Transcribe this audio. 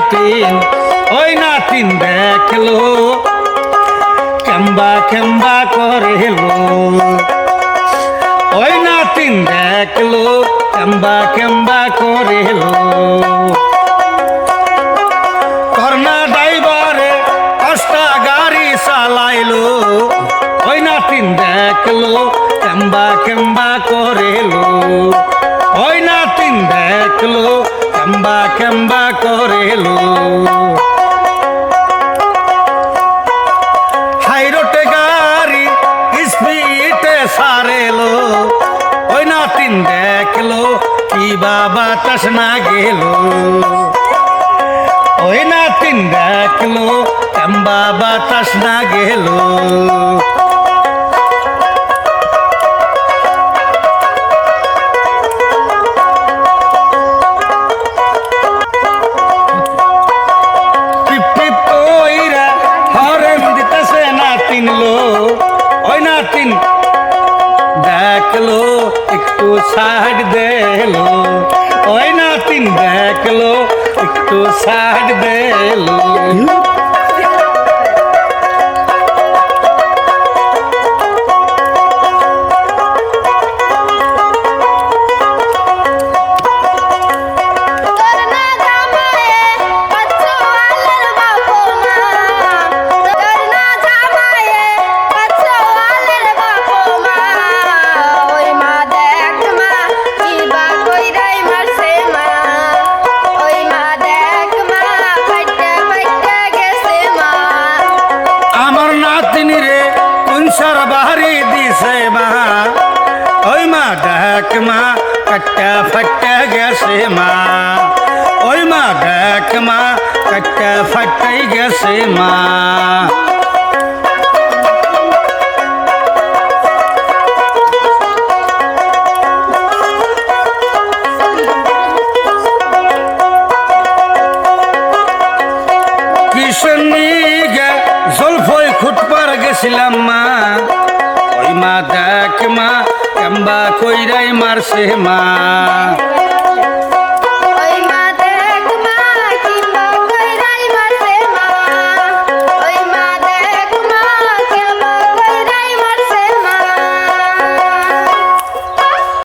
নাতিন ওই নাতিন দেখলো কেম্বা কেম্বা করেলো ওই নাতিন দেখলো কেম্বা কেম্বা করেলো করোনা ড্রাইভারে কষ্টা গাড়ি চালাইলো ওই নাতিন দেখলো কেম্বা কেম্বা করেলো ওই নাতিন দেখলো কেম্বা কেম্বা করেলো হাইরোটে গাড়ি স্পিডে সারেলো ওই নাতিন দেখলো কি বাবা তাস না গেল ওই নাতিন দেখলো কেম্বা বাতাস না গেল নাতিন দেখলো একটু সাইড দিলো ওই নাতিন দেখলো একটু সাইড দিলো বাহারি দিছে মা ওই মা দেখ মা কাট্টা ফাট্টা গেছে মা ওই মা দেখ মা কাট্টা ফাট্টাই গেছে মা জলফই খুটপার গেছিলাম মা ওই মা দেখ মা কেম্বা কইরাই মারছে মা